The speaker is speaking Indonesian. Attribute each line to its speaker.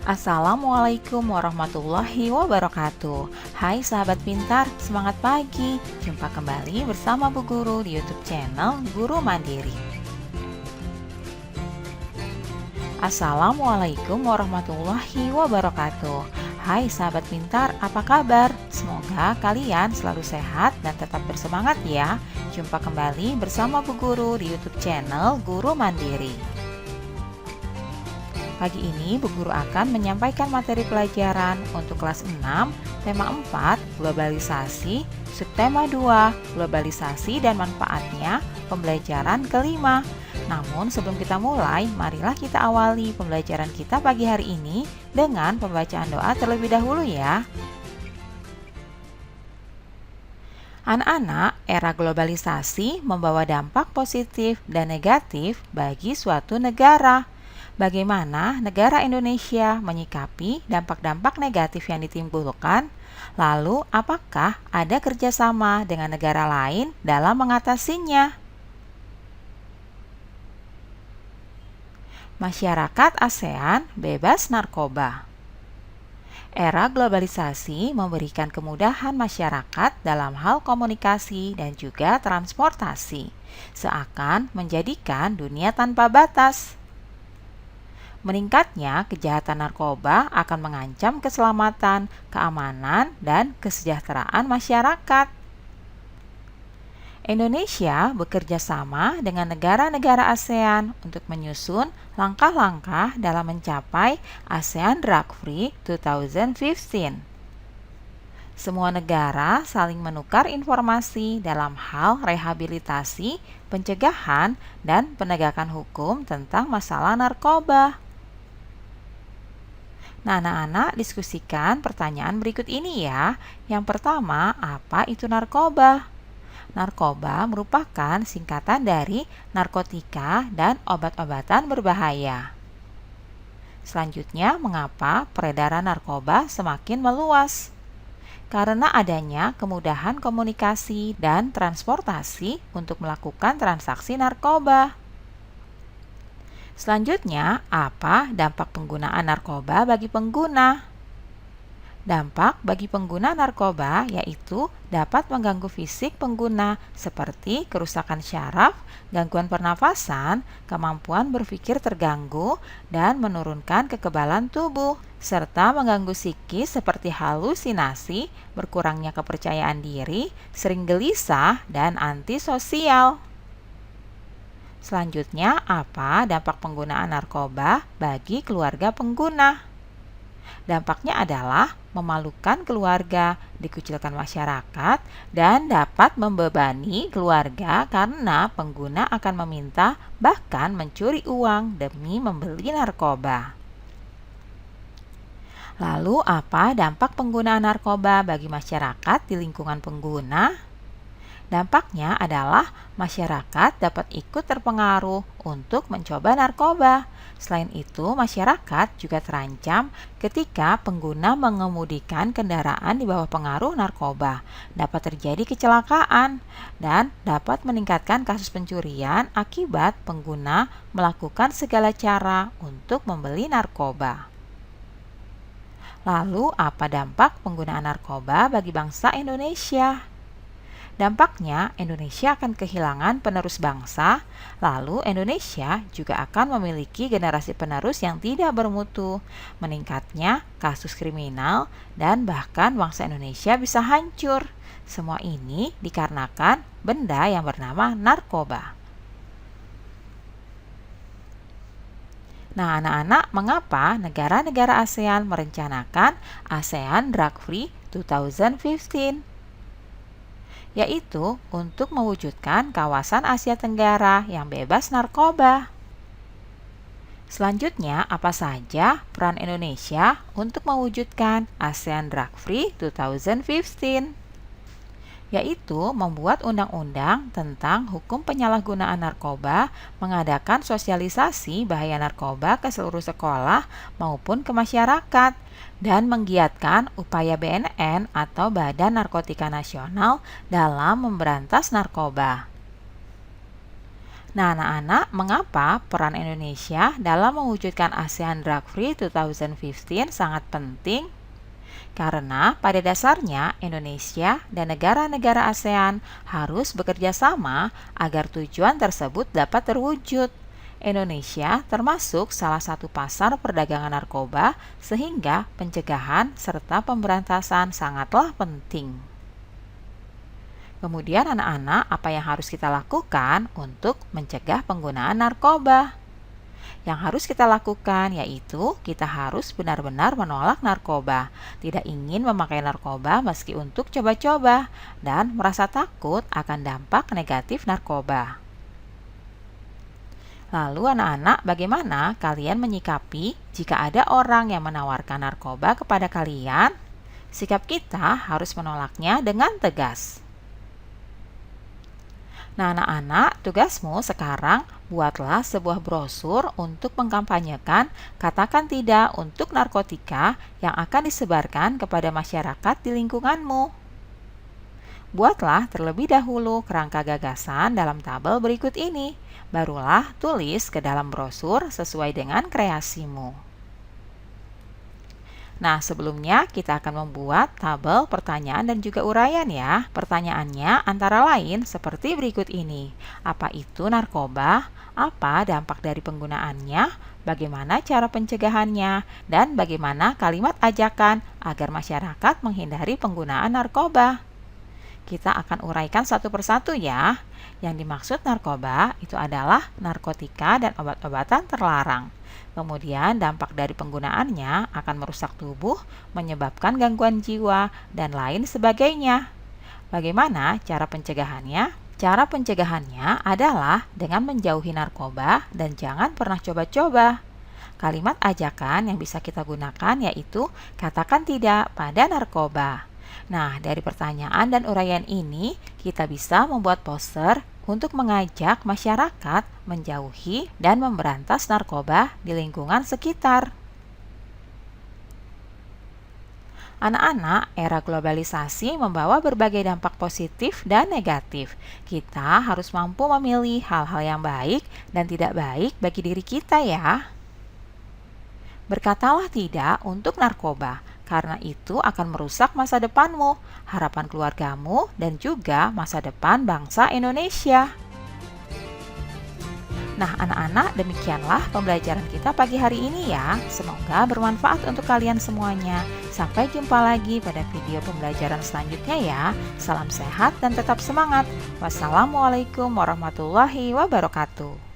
Speaker 1: Assalamualaikum warahmatullahi wabarakatuh. Hai sahabat pintar, semangat pagi. Jumpa kembali bersama Bu Guru di YouTube channel Guru Mandiri. Assalamualaikum warahmatullahi wabarakatuh. Hai sahabat pintar, apa kabar? Semoga kalian selalu sehat dan tetap bersemangat ya. Jumpa kembali bersama Bu Guru di YouTube channel Guru Mandiri. Pagi ini Bu Guru akan menyampaikan materi pelajaran untuk kelas 6, tema 4, globalisasi, subtema 2, globalisasi dan manfaatnya, pembelajaran kelima. Namun sebelum kita mulai, marilah kita awali pembelajaran kita pagi hari ini dengan pembacaan doa terlebih dahulu ya. Anak-anak, era globalisasi membawa dampak positif dan negatif bagi suatu negara. Bagaimana negara Indonesia menyikapi dampak-dampak negatif yang ditimbulkan? Lalu, apakah ada kerjasama dengan negara lain dalam mengatasinya? Masyarakat ASEAN bebas narkoba. Era globalisasi memberikan kemudahan masyarakat dalam hal komunikasi dan juga transportasi, seakan menjadikan dunia tanpa batas. Meningkatnya kejahatan narkoba akan mengancam keselamatan, keamanan, dan kesejahteraan masyarakat. Indonesia bekerja sama dengan negara-negara ASEAN untuk menyusun langkah-langkah dalam mencapai ASEAN Drug Free 2015. Semua negara saling menukar informasi dalam hal rehabilitasi, pencegahan, dan penegakan hukum tentang masalah narkoba. Nah, anak-anak diskusikan pertanyaan berikut ini ya. Yang pertama, apa itu narkoba? Narkoba merupakan singkatan dari narkotika dan obat-obatan berbahaya. Selanjutnya, mengapa peredaran narkoba semakin meluas? Karena adanya kemudahan komunikasi dan transportasi untuk melakukan transaksi narkoba. Selanjutnya, apa dampak penggunaan narkoba bagi pengguna? Dampak bagi pengguna narkoba yaitu dapat mengganggu fisik pengguna seperti kerusakan syaraf, gangguan pernafasan, kemampuan berpikir terganggu, dan menurunkan kekebalan tubuh, serta mengganggu psikis seperti halusinasi, berkurangnya kepercayaan diri, sering gelisah, dan antisosial. Selanjutnya, apa dampak penggunaan narkoba bagi keluarga pengguna? Dampaknya adalah memalukan keluarga, dikucilkan masyarakat, dan dapat membebani keluarga karena pengguna akan meminta bahkan mencuri uang demi membeli narkoba. Lalu, apa dampak penggunaan narkoba bagi masyarakat di lingkungan pengguna? Dampaknya adalah masyarakat dapat ikut terpengaruh untuk mencoba narkoba. Selain itu, masyarakat juga terancam ketika pengguna mengemudikan kendaraan di bawah pengaruh narkoba. Dapat terjadi kecelakaan dan dapat meningkatkan kasus pencurian akibat pengguna melakukan segala cara untuk membeli narkoba. Lalu, apa dampak penggunaan narkoba bagi bangsa Indonesia? Dampaknya, Indonesia akan kehilangan penerus bangsa, lalu Indonesia juga akan memiliki generasi penerus yang tidak bermutu, meningkatnya kasus kriminal, dan bahkan bangsa Indonesia bisa hancur. Semua ini dikarenakan benda yang bernama narkoba. Nah, anak-anak, mengapa negara-negara ASEAN merencanakan ASEAN Drug Free 2015? Yaitu untuk mewujudkan kawasan Asia Tenggara yang bebas narkoba. Selanjutnya, apa saja peran Indonesia untuk mewujudkan ASEAN Drug Free 2015? Yaitu membuat undang-undang tentang hukum penyalahgunaan narkoba, mengadakan sosialisasi bahaya narkoba ke seluruh sekolah maupun ke masyarakat, dan menggiatkan upaya BNN atau Badan Narkotika Nasional dalam memberantas narkoba. Nah, anak-anak, mengapa peran Indonesia dalam mewujudkan ASEAN Drug Free 2015 sangat penting? Karena pada dasarnya Indonesia dan negara-negara ASEAN harus bekerja sama agar tujuan tersebut dapat terwujud. Indonesia termasuk salah satu pasar perdagangan narkoba, sehingga pencegahan serta pemberantasan sangatlah penting. Kemudian anak-anak, apa yang harus kita lakukan untuk mencegah penggunaan narkoba? Yang harus kita lakukan yaitu kita harus benar-benar menolak narkoba, tidak ingin memakai narkoba meski untuk coba-coba, dan merasa takut akan dampak negatif narkoba. Lalu anak-anak, bagaimana kalian menyikapi jika ada orang yang menawarkan narkoba kepada kalian? Sikap kita harus menolaknya dengan tegas. Nah, anak-anak, tugasmu sekarang buatlah sebuah brosur untuk mengkampanyekan katakan tidak untuk narkotika yang akan disebarkan kepada masyarakat di lingkunganmu. Buatlah terlebih dahulu kerangka gagasan dalam tabel berikut ini. Barulah tulis ke dalam brosur sesuai dengan kreasimu. Nah, sebelumnya kita akan membuat tabel pertanyaan dan juga uraian ya. Pertanyaannya antara lain seperti berikut ini. Apa itu narkoba? Apa dampak dari penggunaannya? Bagaimana cara pencegahannya? Dan bagaimana kalimat ajakan agar masyarakat menghindari penggunaan narkoba? Kita akan uraikan satu persatu ya. Yang dimaksud narkoba itu adalah narkotika dan obat-obatan terlarang. Kemudian dampak dari penggunaannya akan merusak tubuh, menyebabkan gangguan jiwa, dan lain sebagainya. Bagaimana cara pencegahannya? Cara pencegahannya adalah dengan menjauhi narkoba dan jangan pernah coba-coba. Kalimat ajakan yang bisa kita gunakan yaitu katakan tidak pada narkoba. Nah, dari pertanyaan dan uraian ini, kita bisa membuat poster untuk mengajak masyarakat menjauhi dan memberantas narkoba di lingkungan sekitar. Anak-anak, era globalisasi membawa berbagai dampak positif dan negatif. Kita harus mampu memilih hal-hal yang baik dan tidak baik bagi diri kita ya. Berkatalah tidak untuk narkoba, karena itu akan merusak masa depanmu, harapan keluargamu, dan juga masa depan bangsa Indonesia. Nah, anak-anak, demikianlah pembelajaran kita pagi hari ini ya. Semoga bermanfaat untuk kalian semuanya. Sampai jumpa lagi pada video pembelajaran selanjutnya ya. Salam sehat dan tetap semangat. Wassalamualaikum warahmatullahi wabarakatuh.